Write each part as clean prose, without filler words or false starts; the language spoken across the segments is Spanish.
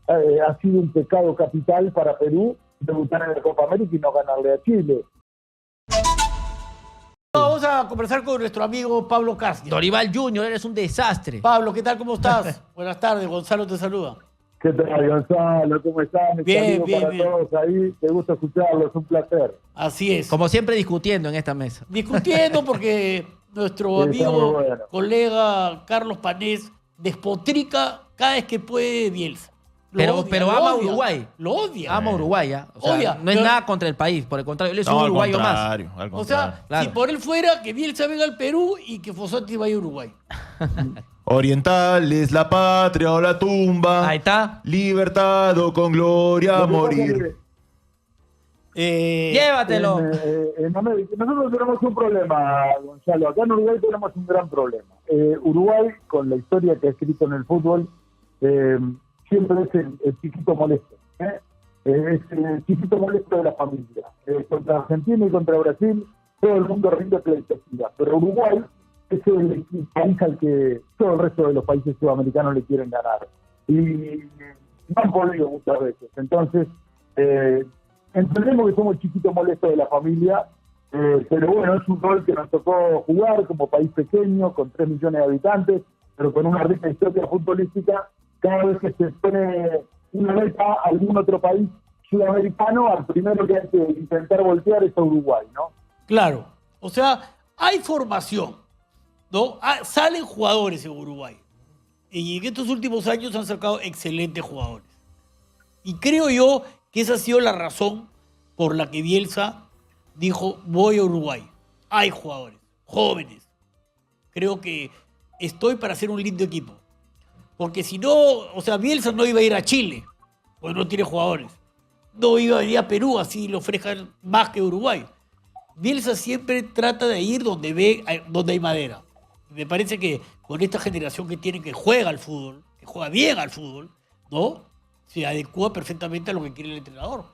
ha sido un pecado capital para Perú debutar en la Copa América y no ganarle a Chile. Vamos a conversar con nuestro amigo Pablo Castro. Dorival Junior, eres un desastre. Pablo, ¿qué tal? ¿Cómo estás? Buenas tardes, Gonzalo te saluda. ¿Qué tal, Gonzalo? ¿Cómo están? Bien, bien, para bien. todos ahí. Te gusta escucharlos, un placer. Así es. Como siempre discutiendo en esta mesa. Discutiendo porque nuestro Sí, está muy amigo, bueno. colega Carlos Panés despotrica cada vez que puede Bielsa. Lo Pero lo ama odia, Uruguay. Lo odia. Ama a Uruguay, ¿ah? O sea, Odia, no es pero- nada contra el país, por el contrario, él es un No, al uruguayo más. contrario, al O contrario. sea, Claro. si por él fuera que Bielsa venga al Perú y que Fossati vaya a Uruguay. Orientales, la patria o la tumba. Ahí está. Libertad o con gloria a Lo que pasa morir. Llévatelo. En América, nosotros tenemos un problema, Gonzalo. Acá en Uruguay tenemos un gran problema. Uruguay, con la historia que ha escrito en el fútbol, siempre es el chiquito molesto. Es el chiquito molesto de la familia. Contra Argentina y contra Brasil, todo el mundo rinde pleitesía. Pero Uruguay es el país al que todo el resto de los países sudamericanos le quieren ganar. Y no han podido muchas veces. Entonces, entendemos que somos el chiquito molesto de la familia, pero bueno, es un rol que nos tocó jugar como país pequeño, con 3 millones de habitantes, pero con una rica historia futbolística. Cada vez que se pone una meta a algún otro país sudamericano, al primero que hay que intentar voltear es a Uruguay, ¿no? Claro. O sea, hay formación, ¿no? Salen jugadores en Uruguay. Y en estos últimos años han sacado excelentes jugadores. Y creo yo que esa ha sido la razón por la que Bielsa dijo, voy a Uruguay. Hay jugadores, jóvenes. Creo que estoy para hacer un lindo equipo. Porque si no, o sea, Bielsa no iba a ir a Chile, porque no tiene jugadores. No iba a ir a Perú, así le ofrezcan más que Uruguay. Bielsa siempre trata de ir donde hay madera. Me parece que con esta generación que tiene, que juega al fútbol, que juega bien al fútbol, ¿no? Se adecua perfectamente a lo que quiere el entrenador.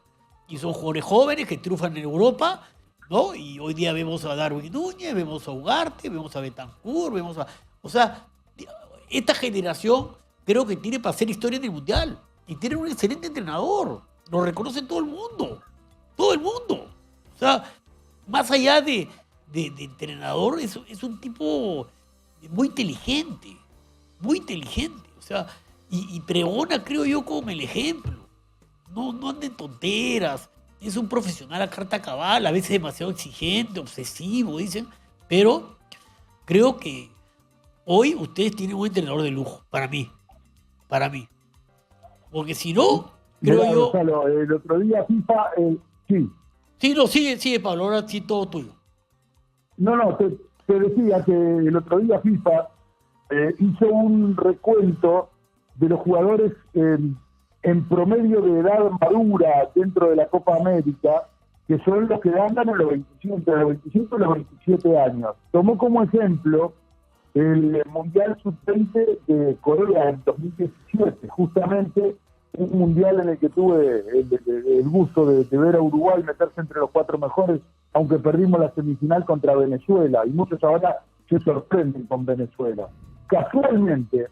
Y son jugadores jóvenes que triunfan en Europa, ¿no? Y hoy día vemos a Darwin Núñez, vemos a Ugarte, vemos a Bentancur, vemos a... O sea, esta generación creo que tiene para hacer historia en el Mundial. Y tiene un excelente entrenador. Lo reconoce todo el mundo. Todo el mundo. O sea, más allá de entrenador, es un tipo muy inteligente. Muy inteligente. O sea, y pregona, creo yo, como el ejemplo. No anda en tonteras. Es un profesional a carta cabal, a veces demasiado exigente, obsesivo, dicen. Pero creo que hoy ustedes tienen un entrenador de lujo, para mí. Para mí. Porque si no, creo Mira, yo... Gonzalo, el otro día FIFA, sí. Sí, no, sigue, Pablo, ahora sí todo tuyo. No, te decía que el otro día FIFA hizo un recuento de los jugadores en promedio de edad madura dentro de la Copa América, que son los que andan en los 25, entre los 25 y los 27 años. Tomó como ejemplo el Mundial Sub-20 de Corea en 2017, justamente un mundial en el que tuve el gusto de ver a Uruguay meterse entre los 4 mejores, aunque perdimos la semifinal contra Venezuela, y muchos ahora se sorprenden con Venezuela. Casualmente,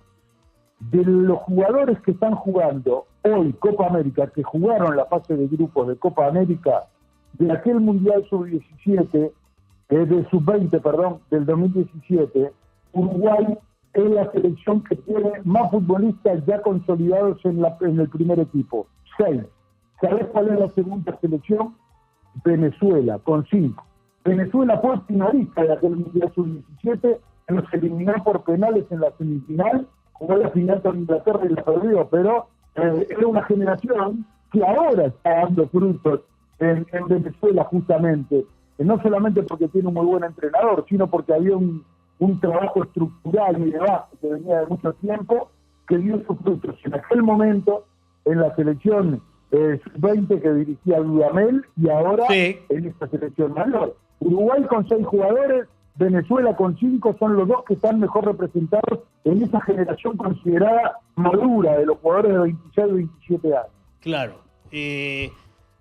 de los jugadores que están jugando hoy Copa América, que jugaron la fase de grupos de Copa América, de aquel Mundial Sub-17, de Sub-20, perdón, del 2017, Uruguay es la selección que tiene más futbolistas ya consolidados en el primer equipo, 6. ¿Sabés cuál es la segunda selección? Venezuela, con 5. Venezuela fue finalista de aquel Mundial Sub-17, nos eliminó por penales en la semifinal, jugó la final con Inglaterra y la perdió, pero era una generación que ahora está dando frutos en Venezuela justamente, no solamente porque tiene un muy buen entrenador, sino porque había un trabajo estructural y de base que venía de mucho tiempo, que dio sus frutos en aquel momento en la selección sub-20 que dirigía Dudamel y ahora en esta selección mayor. Uruguay con 6 jugadores, Venezuela con 5 son los dos que están mejor representados en esa generación considerada madura de los jugadores de 26 y 27 años. Claro,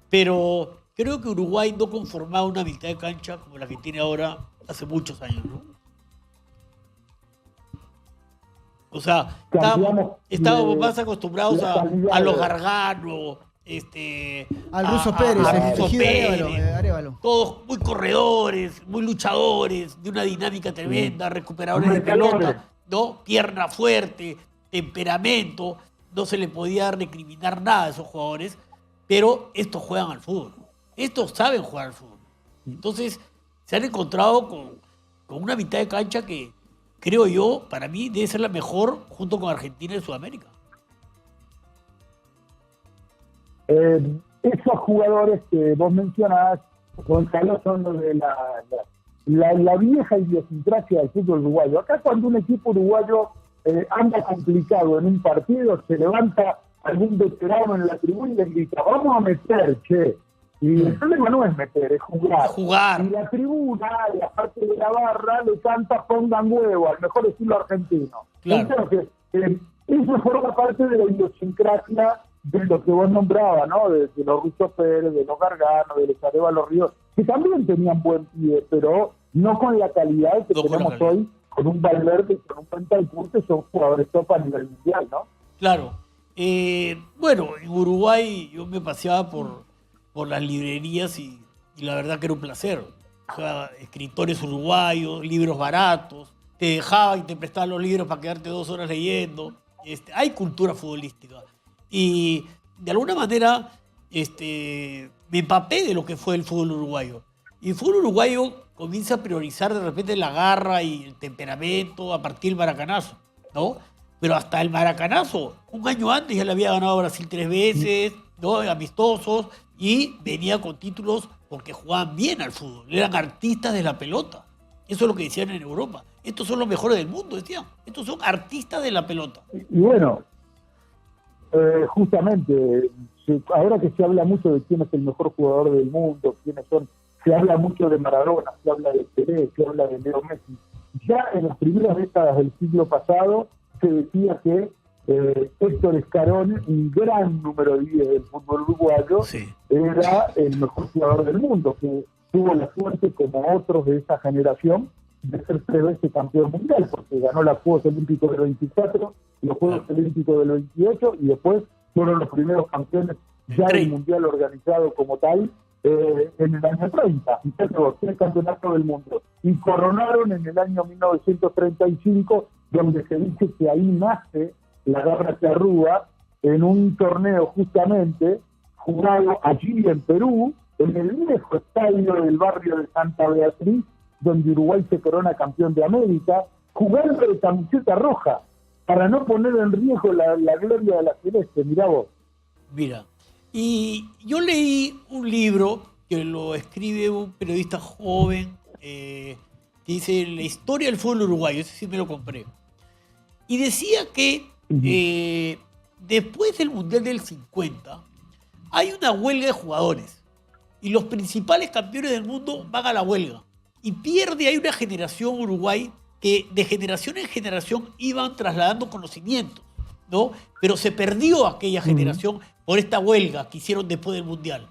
pero creo que Uruguay no conformaba una mitad de cancha como la que tiene ahora hace muchos años, ¿no? O sea, Cambiamos estábamos de- más acostumbrados la calidad a los de- Gargano, Al Ruso Pérez, al el Ruso elegido Pérez, Arévalo. todos muy corredores, muy luchadores, de una dinámica tremenda, recuperadores de Marcadores. pelota, ¿no? Pierna fuerte, temperamento, no se le podía recriminar nada a esos jugadores, pero estos juegan al fútbol, estos saben jugar al fútbol. Entonces, se han encontrado con una mitad de cancha que, creo yo, para mí debe ser la mejor junto con Argentina y Sudamérica. Esos jugadores que vos mencionás, Gonzalo, son los de la vieja idiosincrasia del fútbol uruguayo. Acá cuando un equipo uruguayo anda complicado en un partido, se levanta algún veterano en la tribuna y le grita, vamos a meter, che. Y el problema no es meter, es jugar. Jugar. Y la tribuna, la parte de la barra, le canta pongan huevo, al mejor estilo argentino. Claro. Entonces, eso forma parte de la idiosincrasia de lo que vos nombrabas, ¿no? De los Russo Pérez, de los Gargano, de los Arévalo Ríos, que también tenían buen pie, pero no con la calidad que No con la tenemos calidad. hoy, con un Valverde y con un Bentancur, que son jugadores top a nivel mundial, ¿no? Claro. Bueno, en Uruguay yo me paseaba por las librerías y la verdad que era un placer. O sea, escritores uruguayos, libros baratos, te dejaban y te prestaban los libros para quedarte 2 horas leyendo. Hay cultura futbolística. Y de alguna manera me empapé de lo que fue el fútbol uruguayo. Y el fútbol uruguayo comienza a priorizar de repente la garra y el temperamento a partir del maracanazo, ¿no? Pero hasta el maracanazo, un año antes ya le había ganado a Brasil 3 veces, ¿no? Amistosos, y venía con títulos porque jugaban bien al fútbol, eran artistas de la pelota. Eso es lo que decían en Europa. Estos son los mejores del mundo, decían. Estos son artistas de la pelota. Y bueno, justamente, ahora que se habla mucho de quién es el mejor jugador del mundo, quiénes son, se habla mucho de Maradona, se habla de Pelé, se habla de Leo Messi. Ya en las primeras décadas del siglo pasado se decía que Héctor Escarone, un gran número 10 del fútbol uruguayo, Sí. era el mejor jugador del mundo, que tuvo la suerte, como otros de esa generación, de ser 3 veces campeón mundial, porque ganó los Juegos Olímpicos del 24, los Juegos Olímpicos del 28, y después fueron los primeros campeones ya del mundial organizado como tal en el año 30. Y luego 3 campeonatos del mundo. Y coronaron en el año 1935, donde se dice que ahí nace la garra charrúa, en un torneo justamente jugado allí en Perú, en el viejo estadio del barrio de Santa Beatriz, donde Uruguay se corona campeón de América, jugando de camiseta roja, para no poner en riesgo la gloria de la celeste. Mirá vos. Mira, y yo leí un libro que lo escribe un periodista joven, que dice La historia del fútbol uruguayo, ese sí me lo compré. Y decía que después del Mundial del 50 hay una huelga de jugadores y los principales campeones del mundo van a la huelga y hay una generación Uruguay que de generación en generación iban trasladando conocimientos, ¿no? Pero se perdió aquella generación por esta huelga que hicieron después del Mundial.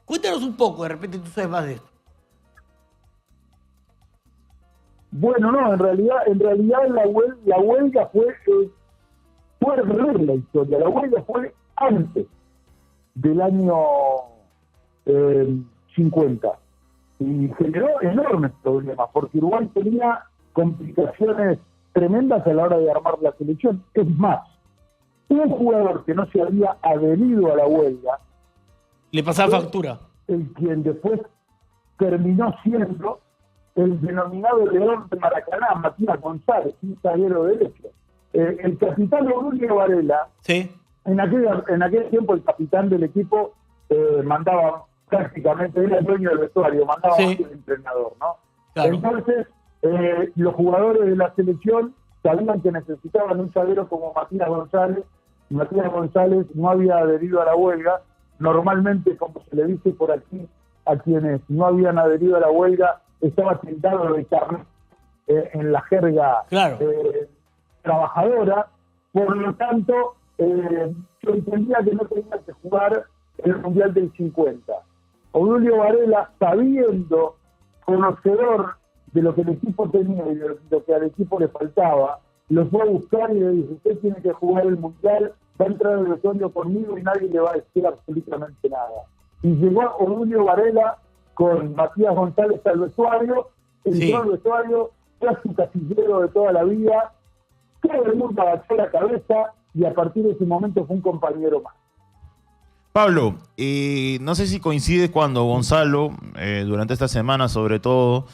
Cuéntanos un poco, de repente tú sabes más de esto. Bueno, no, en realidad la huelga fue al revés la historia. La huelga fue antes del año 50 y generó enormes problemas porque Uruguay tenía complicaciones tremendas a la hora de armar la selección. Es más, un jugador que no se había adherido a la huelga Le pasaba factura. el quien después terminó siendo el denominado León de Maracaná, Matías González, un zaguero derecho. El capitán Aurelio Varela, Sí. en aquel tiempo el capitán del equipo mandaba prácticamente, era el dueño del vestuario, mandaba Sí. más que el entrenador, ¿no? Claro. Entonces, los jugadores de la selección sabían que necesitaban un zaguero como Matías González. Matías González no había adherido a la huelga. Normalmente, como se le dice por aquí, a quienes no habían adherido a la huelga, estaba tildado de carnet en la jerga Claro. trabajadora. Por lo tanto, yo entendía que no tenía que jugar el Mundial del 50. Aurelio Varela, sabiendo, conocedor de lo que el equipo tenía y de lo que al equipo le faltaba, lo fue a buscar y le dijo, usted tiene que jugar el Mundial, va a entrar al vestuario conmigo y nadie le va a decir absolutamente nada. Y llegó Odulio Varela con Matías González al vestuario, entró al vestuario, fue su casillero de toda la vida, todo el mundo agachó la cabeza y a partir de ese momento fue un compañero más. Pablo, no sé si coincide cuando Gonzalo, durante esta semana sobre todo,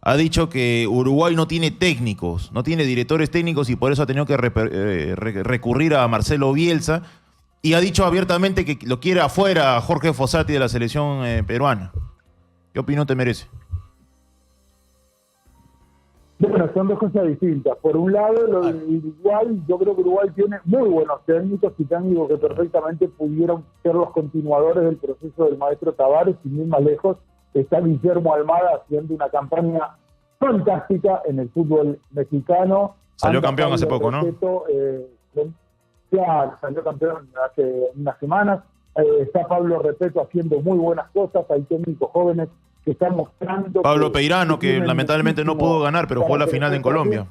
ha dicho que Uruguay no tiene técnicos, no tiene directores técnicos y por eso ha tenido que recurrir a Marcelo Bielsa y ha dicho abiertamente que lo quiere afuera a Jorge Fossati de la selección peruana. ¿Qué opinión te merece? Bueno, son dos cosas distintas. Por un lado, lo de Uruguay, yo creo que Uruguay tiene muy buenos técnicos y técnicos que perfectamente pudieron ser los continuadores del proceso del maestro Tavares, y ni más lejos está Guillermo Almada haciendo una campaña fantástica en el fútbol mexicano. Salió campeón hace poco, ¿no? Claro, salió campeón hace unas semanas. Está Pablo Repeto haciendo muy buenas cosas, hay técnicos jóvenes que están mostrando... Pablo Peirano, que lamentablemente no pudo ganar, pero jugó la final en Colombia.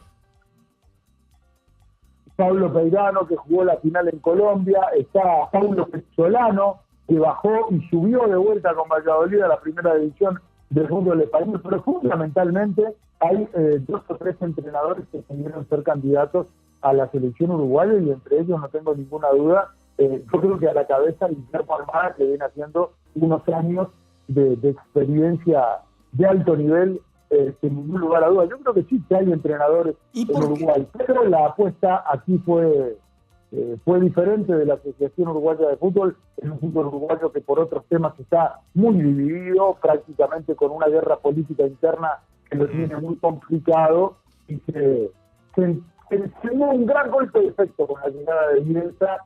Pablo Peirano, que jugó la final en Colombia. Está Paulo Pezzolano, que bajó y subió de vuelta con Valladolid a la primera división del fútbol español. Pero fundamentalmente hay 2 o 3 entrenadores que pudieron ser candidatos a la selección uruguaya y entre ellos no tengo ninguna duda. Yo creo que a la cabeza Guillermo Almada, que viene haciendo unos años de experiencia de alto nivel, sin ningún lugar a duda. Yo creo que sí que hay entrenadores en Uruguay, pero la apuesta aquí fue diferente de la Asociación Uruguaya de Fútbol. Es un fútbol uruguayo que por otros temas está muy dividido, prácticamente con una guerra política interna que lo tiene muy complicado y se enseñó un gran golpe de efecto con la llegada de Bielsa,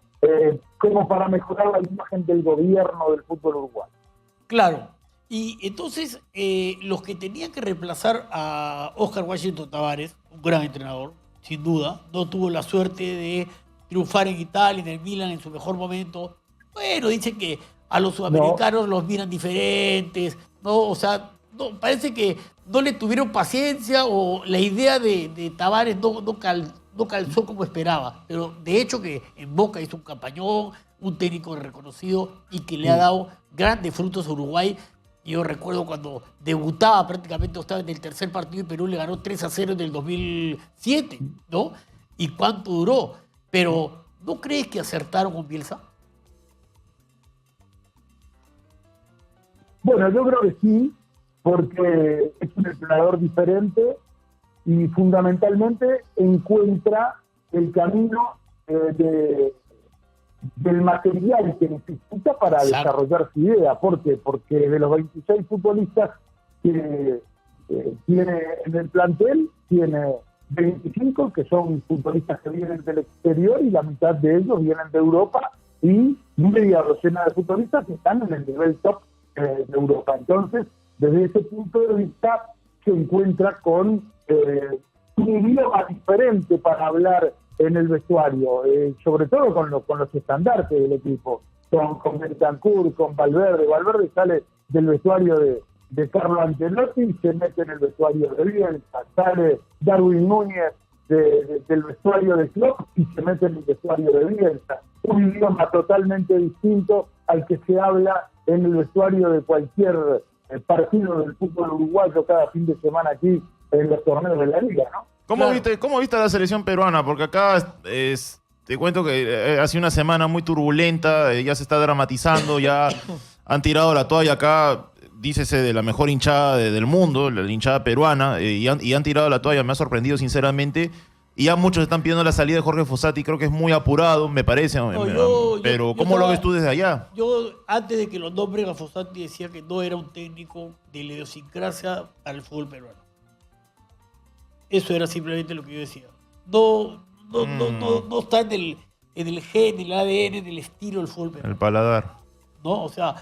como para mejorar la imagen del gobierno del fútbol uruguayo. Claro. Y entonces, los que tenían que reemplazar a Óscar Washington Tavares, un gran entrenador, sin duda, no tuvo la suerte de triunfar en Italia, en el Milan en su mejor momento. Bueno, dicen que a los sudamericanos los miran diferentes, ¿no? O sea, no, parece que no le tuvieron paciencia o la idea de Tavares no calzó como esperaba. Pero de hecho que en Boca hizo un campañón, un técnico reconocido y que le ha dado grandes frutos a Uruguay. Yo recuerdo cuando debutaba prácticamente, estaba en el tercer partido y Perú le ganó 3-0 en el 2007, ¿no? ¿Y cuánto duró? Pero, ¿no crees que acertaron con Bielsa? Bueno, yo creo que sí, porque es un entrenador diferente y fundamentalmente encuentra el camino del material que necesita para desarrollar su idea. ¿Por qué? Porque de los 26 futbolistas que tiene en el plantel, tiene 25 que son futbolistas que vienen del exterior y la mitad de ellos vienen de Europa y media docena de futbolistas que están en el nivel top de Europa. Entonces, desde ese punto de vista, se encuentra con un idioma diferente para hablar en el vestuario, sobre todo con los estandartes del equipo, con Bentancur, con Valverde. Valverde sale del vestuario de Carlo Ancelotti y se mete en el vestuario de Bielsa. Sale Darwin Núñez del vestuario de Klopp y se mete en el vestuario de Bielsa. Un idioma totalmente distinto al que se habla en el vestuario de cualquier partido del fútbol uruguayo cada fin de semana aquí en los torneos de la liga, ¿no? ¿Cómo viste a la selección peruana? Porque acá te cuento que hace una semana muy turbulenta, ya se está dramatizando, ya han tirado la toalla acá, dícese de la mejor hinchada del mundo, la hinchada peruana, y han tirado la toalla, me ha sorprendido sinceramente, y ya muchos están pidiendo la salida de Jorge Fossati, creo que es muy apurado, me parece, pero ¿cómo lo ves tú desde allá? Yo, antes de que lo nombren a Fossati, decía que no era un técnico de la idiosincrasia para el fútbol peruano. Eso era simplemente lo que yo decía. No está en el gen, en el ADN, en el estilo del fútbol peruano. El paladar. ¿No? O sea,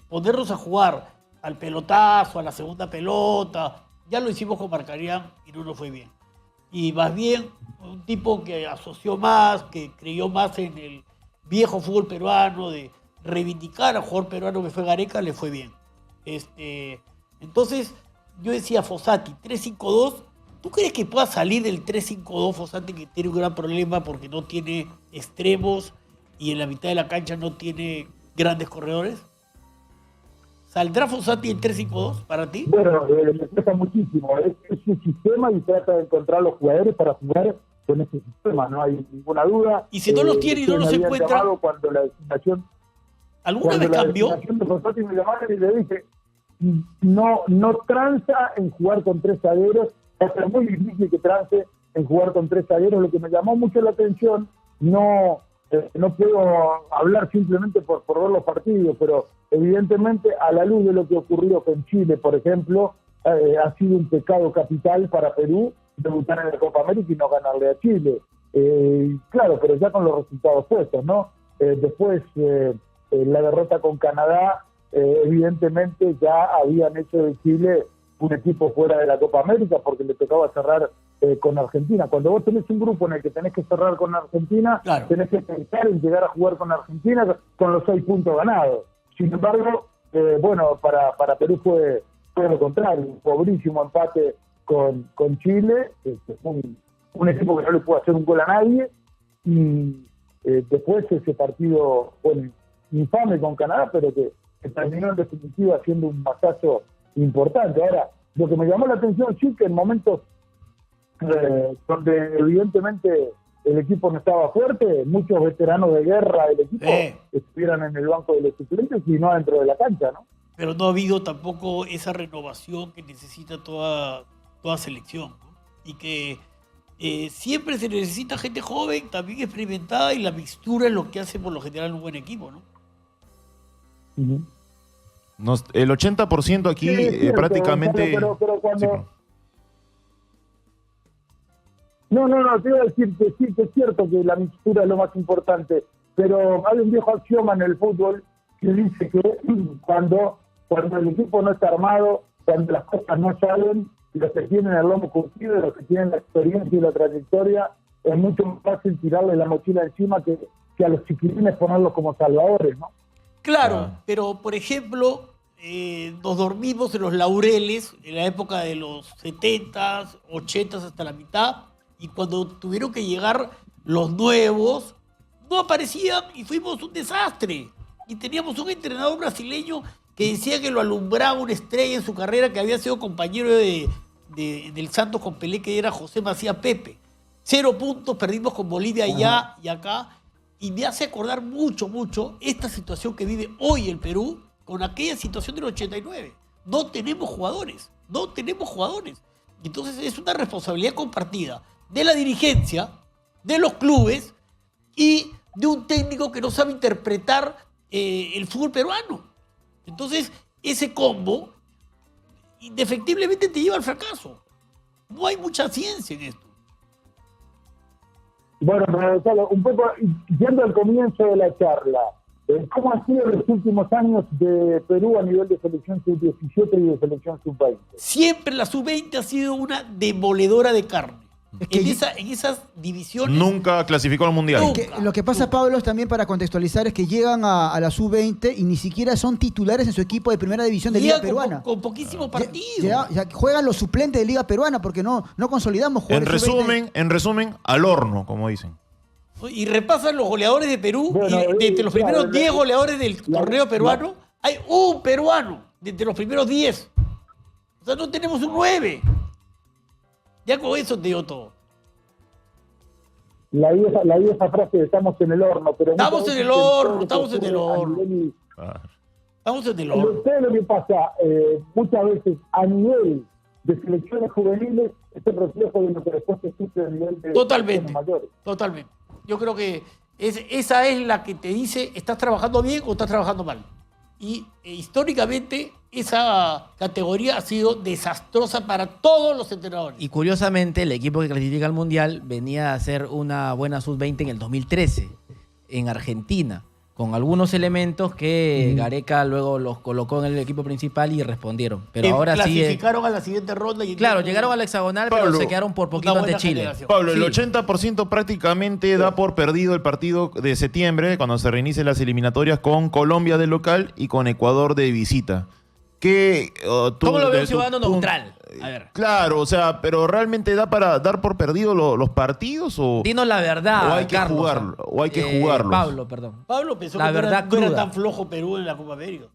ponernos a jugar al pelotazo, a la segunda pelota, ya lo hicimos con Marcarián y no nos fue bien. Y más bien, un tipo que asoció más, que creyó más en el viejo fútbol peruano, de reivindicar al jugador peruano que fue Gareca, le fue bien. Entonces, yo decía Fossati, 3-5-2, ¿Tú crees que pueda salir del 3-5-2 Fossati, que tiene un gran problema porque no tiene extremos y en la mitad de la cancha no tiene grandes corredores? ¿Saldrá Fossati en 3-5-2 para ti? Bueno, le cuesta muchísimo. Es su sistema y trata de encontrar los jugadores para jugar con ese sistema, no hay ninguna duda. Y si no los tiene y no los me habían encuentra, llamado cuando la designación ¿alguna vez cambió? de Fossati me llamaron y le dije, no tranza en jugar con 3 zagueros, va a ser muy difícil que trance en jugar con 3 zagueros. Lo que me llamó mucho la atención, no puedo hablar simplemente por ver los partidos, pero evidentemente a la luz de lo que ocurrió con Chile, por ejemplo, ha sido un pecado capital para Perú debutar en la Copa América y no ganarle a Chile. Claro, pero ya con los resultados puestos, ¿no? Después, la derrota con Canadá, evidentemente ya habían hecho de Chile un equipo fuera de la Copa América porque le tocaba cerrar con Argentina. Cuando vos tenés un grupo en el que tenés que cerrar con Argentina, claro, tenés que pensar en llegar a jugar con Argentina con los 6 puntos ganados. Sin embargo, bueno, para Perú fue lo contrario, un pobrísimo empate con Chile, un equipo que no le pudo hacer un gol a nadie, y después ese partido, bueno, infame con Canadá, pero que terminó en definitiva siendo un masazo importante. Ahora, lo que me llamó la atención, sí, que en momentos donde evidentemente el equipo no estaba fuerte, muchos veteranos de guerra del equipo estuvieran en el banco de los suplentes y no dentro de la cancha, ¿no? Pero no ha habido tampoco esa renovación que necesita toda selección, ¿no? Y que siempre se necesita gente joven, también experimentada, y la mixtura es lo que hace por lo general un buen equipo, ¿no? El 80% aquí Sí, es cierto, prácticamente... pero cuando... Sí, No, te iba a decir que sí, que es cierto que la mixtura es lo más importante, pero hay un viejo axioma en el fútbol que dice que cuando el equipo no está armado, cuando las cosas no salen, los que tienen el lomo curtido, los que tienen la experiencia y la trayectoria, es mucho más fácil tirarle la mochila encima que a los chiquilines ponerlos como salvadores, ¿no? Claro, pero por ejemplo, nos dormimos en los laureles en la época de los 70s, 80s hasta la mitad, y cuando tuvieron que llegar los nuevos, no aparecían y fuimos un desastre. Y teníamos un entrenador brasileño que decía que lo alumbraba una estrella en su carrera, que había sido compañero del Santos con Pelé, que era José Macías Pepe. 0 puntos, perdimos con Bolivia allá y acá. Y me hace acordar mucho esta situación que vive hoy el Perú con aquella situación del 89. No tenemos jugadores. Entonces es una responsabilidad compartida de la dirigencia, de los clubes y de un técnico que no sabe interpretar el fútbol peruano. Entonces ese combo indefectiblemente te lleva al fracaso. No hay mucha ciencia en esto. Bueno, Gonzalo, un poco yendo al comienzo de la charla, ¿cómo han sido los últimos años de Perú a nivel de selección sub-17 y de selección sub-20? Siempre la sub-20 ha sido una demoledora de carne. Es que En esas divisiones... Nunca clasificó al Mundial. Lo que pasa, Pablo, es también para contextualizar, es que llegan a la sub-20 y ni siquiera son titulares en su equipo de primera división de Liga Peruana. Con poquísimos partidos. Ya juegan los suplentes de Liga Peruana porque no consolidamos jugadores sub-20. En resumen, al horno, como dicen. Y repasan los goleadores de Perú, Bueno, y de entre los claro, primeros 10 goleadores del torneo peruano, hay un peruano de entre los primeros 10. O sea, no tenemos un 9. Ya con eso te digo todo. La vieja frase de estamos en el horno, pero... Estamos en el horno. Estamos en el horno. Ustedes lo que pasa muchas veces a nivel de selecciones juveniles es el reflejo de lo que después se sufre a nivel de selecciones mayores. Totalmente. Yo creo que esa es la que te dice, ¿estás trabajando bien o estás trabajando mal? Y históricamente esa categoría ha sido desastrosa para todos los entrenadores. Y curiosamente, el equipo que clasifica al Mundial venía a hacer una buena sub-20 en el 2013, en Argentina, con algunos elementos que Gareca luego los colocó en el equipo principal y respondieron. Pero ahora sí... Clasificaron a la siguiente ronda. Y claro, llegaron al hexagonal, Pablo, pero se quedaron por poquito ante Chile. generación. Pablo, el Sí. 80% prácticamente da por perdido el partido de septiembre, cuando se reinicien las eliminatorias con Colombia de local y con Ecuador de visita. ¿Cómo lo ve un ciudadano neutral? A ver. Claro, o sea, pero ¿realmente da para dar por perdido los partidos o Dinos la verdad, o hay que Carlos. jugarlo, o hay que jugarlos? Pablo, perdón. Pablo pensó La que verdad no era cruda. tan flojo Perú en la Copa América.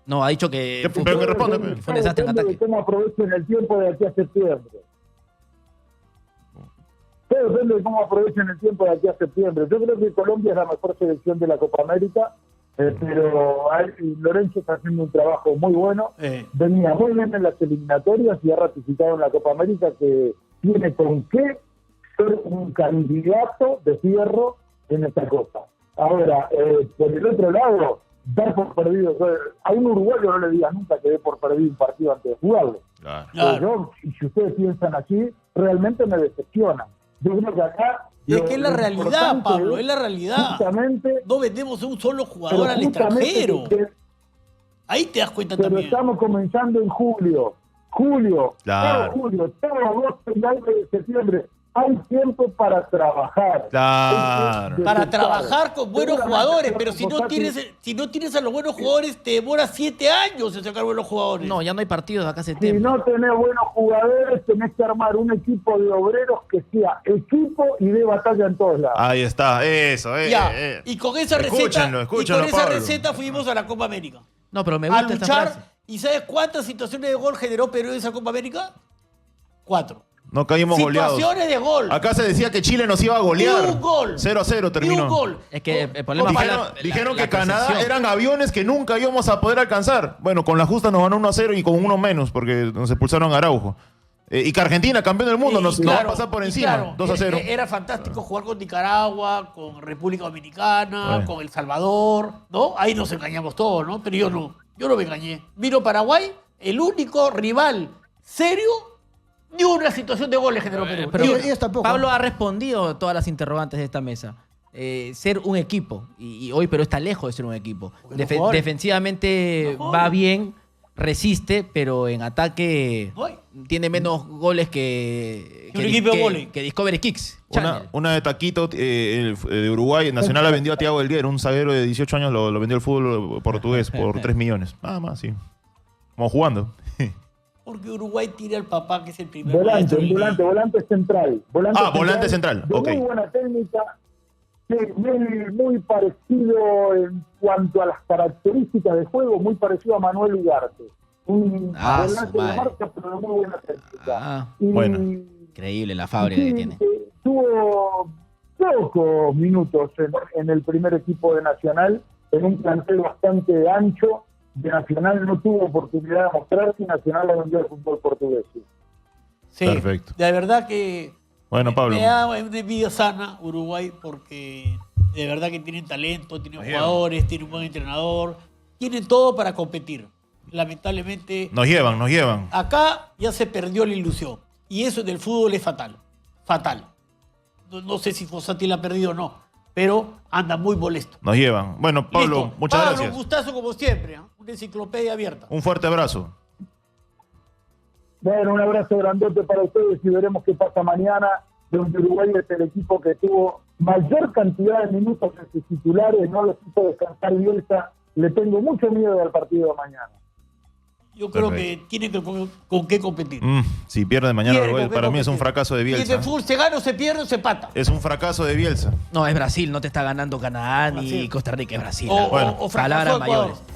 No, ha dicho que Pero que responde, que fue un desastre en Depende de ataque. cómo aprovechen el tiempo de aquí a septiembre. Todo depende de cómo aprovechen el tiempo de aquí a septiembre. Yo creo que Colombia es la mejor selección de la Copa América, pero Lorenzo está haciendo un trabajo muy bueno. Venía muy bien en las eliminatorias y ha ratificado en la Copa América que tiene con qué ser un candidato de fierro en esta Copa. Ahora, por el otro lado, dar por perdido. A un uruguayo no le digas nunca que dé por perdido un partido antes de jugarlo. Claro. Claro. Y si ustedes piensan así, realmente me decepcionan. Yo creo que acá... Es que es la lo realidad, importante Pablo, es la realidad. Justamente... No vendemos un solo pero jugador al justamente extranjero. que- Ahí te das cuenta pero también. estamos comenzando en julio. Claro. Todo julio, todo agosto y algo de septiembre. Hay tiempo para trabajar. Claro. Para trabajar con buenos Seguramente jugadores, va a pero si no costar tienes a los buenos jugadores, te demora 7 años en sacar buenos jugadores. No, ya no hay partidos acá hace Si tiempo. no tenés buenos jugadores, tenés que armar un equipo de obreros que sea equipo y de batalla en todos lados. Ahí está, eso, Ya, y con esa Escúchenlo, receta, Pablo. fuimos a la Copa América. No, pero me A gusta esta luchar. frase. ¿Y sabes cuántas situaciones de gol generó Perú en esa Copa América? 4. No caímos goleados. Situaciones de gol. Acá se decía que Chile nos iba a golear. Ni un gol. 0-0 terminó. Ni un gol. Es que el problema fue Dijeron la que Canadá percepción. eran aviones que nunca íbamos a poder alcanzar. Bueno, con la justa nos ganó 1-0 y con uno menos porque nos expulsaron a Araujo. Y que Argentina, campeón del mundo, nos va a pasar por y encima. claro, 2-0. Era fantástico jugar con Nicaragua, con República Dominicana, Bueno. con El Salvador, ¿no? Ahí nos engañamos todos, ¿no? Pero yo no me engañé. Vino Paraguay, el único rival serio, ni una situación de goles generó Perú. Pero Ni una. ellos tampoco. Pablo ha respondido a todas las interrogantes de esta mesa. Ser un equipo. Y hoy Perú está lejos de ser un equipo. Porque los jugadores- Defensivamente Los va jugadores. bien, resiste, pero en ataque No hay. tiene menos goles que Que un equipo de vóley. que Discovery Kicks. Channel. Una de Taquito de Uruguay, Nacional la vendió a Thiago Elguer, un zaguero de 18 años, lo vendió el fútbol portugués por 3 millones. Nada más, sí. Como jugando. Porque Uruguay tira al papá, que es el primer Volante, maestro del volante central. Volante central, De ok. muy buena técnica, muy parecido en cuanto a las características de juego, muy parecido a Manuel Ugarte. Un Ah, su volante de madre. marca, pero de muy buena técnica. Ah, Y- bueno. increíble la fábrica que tiene. Tuvo pocos minutos en el primer equipo de Nacional, en un plantel bastante ancho. De Nacional no tuvo oportunidad de mostrarse y Nacional lo vendió al fútbol portugués. Sí. Sí, Perfecto. de verdad que Bueno, Pablo. me da una envidia sana Uruguay porque de verdad que tienen talento, tienen Nos llevan. jugadores, tienen un buen entrenador, tienen todo para competir. Lamentablemente, Nos llevan. acá ya se perdió la ilusión. Y eso en el fútbol es fatal. Fatal. No sé si Fossati la ha perdido o no, pero anda muy molesto. Nos llevan. Bueno, Pablo, Listo. muchas Pablo, gracias. un gustazo como siempre. ¿eh? Una enciclopedia abierta. Un fuerte abrazo. Bueno, un abrazo grandote para ustedes y veremos qué pasa mañana, donde Uruguay es el equipo que tuvo mayor cantidad de minutos en sus titulares, no los hizo descansar Bielsa. Le tengo mucho miedo al partido de mañana. Yo creo Perfecto. que tiene con qué competir. Si pierde mañana Tiene Uruguay, con qué para mí es un competir. fracaso de Y en Bielsa. el fútbol se gana o se pierde o se empata. Es un fracaso de Bielsa. No, es Brasil, no te está ganando Canadá ni Brasil. Costa Rica, es Brasil. O Bueno, fracasó palabras Ecuador. mayores.